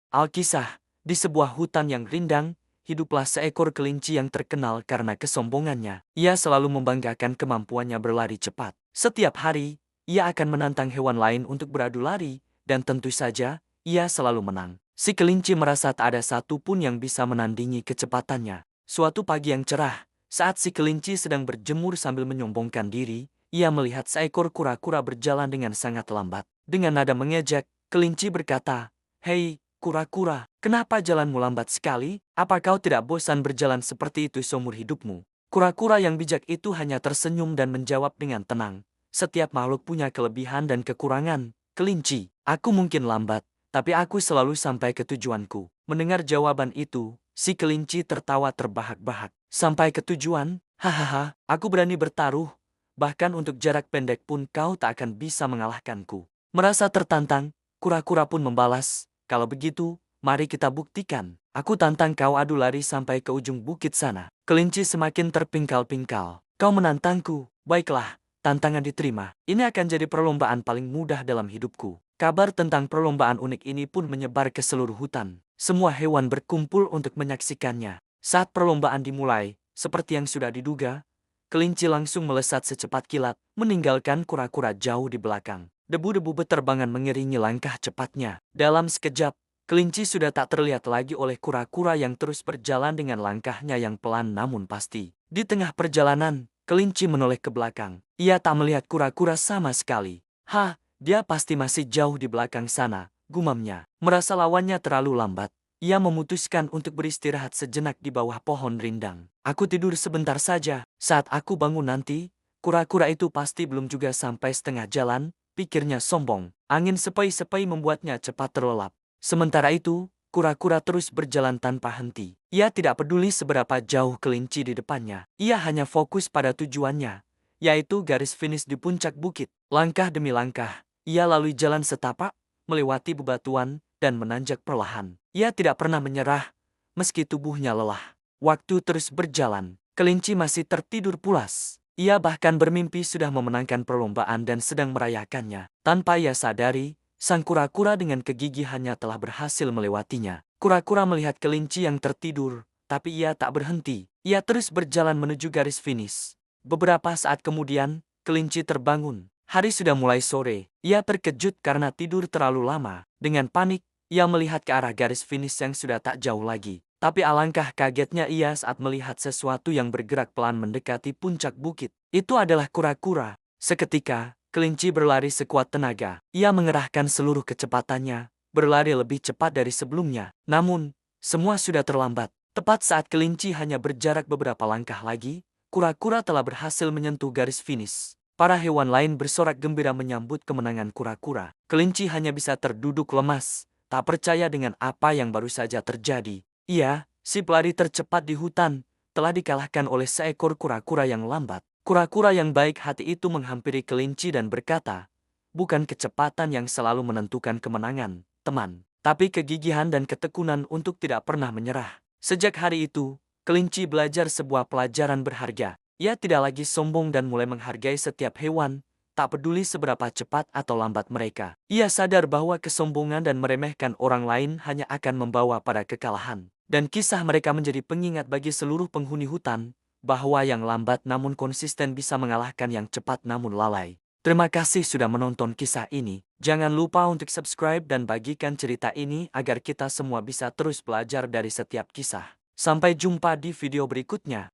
Alkisah, di sebuah hutan yang rindang, hiduplah seekor kelinci yang terkenal karena kesombongannya. Ia selalu membanggakan kemampuannya berlari cepat. Setiap hari, ia akan menantang hewan lain untuk beradu lari, dan tentu saja, ia selalu menang. Si kelinci merasa tak ada satu pun yang bisa menandingi kecepatannya. Suatu pagi yang cerah, saat si kelinci sedang berjemur sambil menyombongkan diri, ia melihat seekor kura-kura berjalan dengan sangat lambat. Dengan nada mengejek, kelinci berkata, "Hei, kura-kura, kenapa jalanmu lambat sekali? Apa kau tidak bosan berjalan seperti itu seumur hidupmu?" Kura-kura yang bijak itu hanya tersenyum dan menjawab dengan tenang. Setiap makhluk punya kelebihan dan kekurangan. Kelinci, aku mungkin lambat, tapi aku selalu sampai ke tujuanku. Mendengar jawaban itu, si kelinci tertawa terbahak-bahak. Sampai ke tujuan? Hahaha, aku berani bertaruh. Bahkan untuk jarak pendek pun kau tak akan bisa mengalahkanku. Merasa tertantang, kura-kura pun membalas, "Kalau begitu, mari kita buktikan. Aku tantang kau adu lari sampai ke ujung bukit sana." Kelinci semakin terpingkal-pingkal. "Kau menantangku? Baiklah, tantangan diterima. Ini akan jadi perlombaan paling mudah dalam hidupku." Kabar tentang perlombaan unik ini pun menyebar ke seluruh hutan. Semua hewan berkumpul untuk menyaksikannya. Saat perlombaan dimulai, seperti yang sudah diduga, kelinci langsung melesat secepat kilat, meninggalkan kura-kura jauh di belakang. Debu-debu beterbangan mengiringi langkah cepatnya. Dalam sekejap, kelinci sudah tak terlihat lagi oleh kura-kura yang terus berjalan dengan langkahnya yang pelan namun pasti. Di tengah perjalanan, kelinci menoleh ke belakang. Ia tak melihat kura-kura sama sekali. "Hah, dia pasti masih jauh di belakang sana," gumamnya. Merasa lawannya terlalu lambat, ia memutuskan untuk beristirahat sejenak di bawah pohon rindang. "Aku tidur sebentar saja. Saat aku bangun nanti, kura-kura itu pasti belum juga sampai setengah jalan," pikirnya sombong. Angin sepoi-sepoi membuatnya cepat terlelap. Sementara itu, kura-kura terus berjalan tanpa henti. Ia tidak peduli seberapa jauh kelinci di depannya. Ia hanya fokus pada tujuannya, yaitu garis finish di puncak bukit. Langkah demi langkah, ia lalui jalan setapak, melewati bebatuan, dan menanjak perlahan. Ia tidak pernah menyerah, meski tubuhnya lelah. Waktu terus berjalan, kelinci masih tertidur pulas. Ia bahkan bermimpi sudah memenangkan perlombaan dan sedang merayakannya. Tanpa ia sadari, sang kura-kura dengan kegigihannya telah berhasil melewatinya. Kura-kura melihat kelinci yang tertidur, tapi ia tak berhenti. Ia terus berjalan menuju garis finish. Beberapa saat kemudian, kelinci terbangun. Hari sudah mulai sore. Ia terkejut karena tidur terlalu lama. Dengan panik, ia melihat ke arah garis finish yang sudah tak jauh lagi. Tapi alangkah kagetnya ia saat melihat sesuatu yang bergerak pelan mendekati puncak bukit. Itu adalah kura-kura. Seketika, kelinci berlari sekuat tenaga. Ia mengerahkan seluruh kecepatannya, berlari lebih cepat dari sebelumnya. Namun, semua sudah terlambat. Tepat saat kelinci hanya berjarak beberapa langkah lagi, kura-kura telah berhasil menyentuh garis finish. Para hewan lain bersorak gembira menyambut kemenangan kura-kura. Kelinci hanya bisa terduduk lemas, tak percaya dengan apa yang baru saja terjadi. Ia, si pelari tercepat di hutan, telah dikalahkan oleh seekor kura-kura yang lambat. Kura-kura yang baik hati itu menghampiri kelinci dan berkata, "Bukan kecepatan yang selalu menentukan kemenangan, teman, tapi kegigihan dan ketekunan untuk tidak pernah menyerah." Sejak hari itu, kelinci belajar sebuah pelajaran berharga. Ia tidak lagi sombong dan mulai menghargai setiap hewan, tak peduli seberapa cepat atau lambat mereka. Ia sadar bahwa kesombongan dan meremehkan orang lain hanya akan membawa pada kekalahan. Dan kisah mereka menjadi pengingat bagi seluruh penghuni hutan, bahwa yang lambat namun konsisten bisa mengalahkan yang cepat namun lalai. Terima kasih sudah menonton kisah ini. Jangan lupa untuk subscribe dan bagikan cerita ini agar kita semua bisa terus belajar dari setiap kisah. Sampai jumpa di video berikutnya.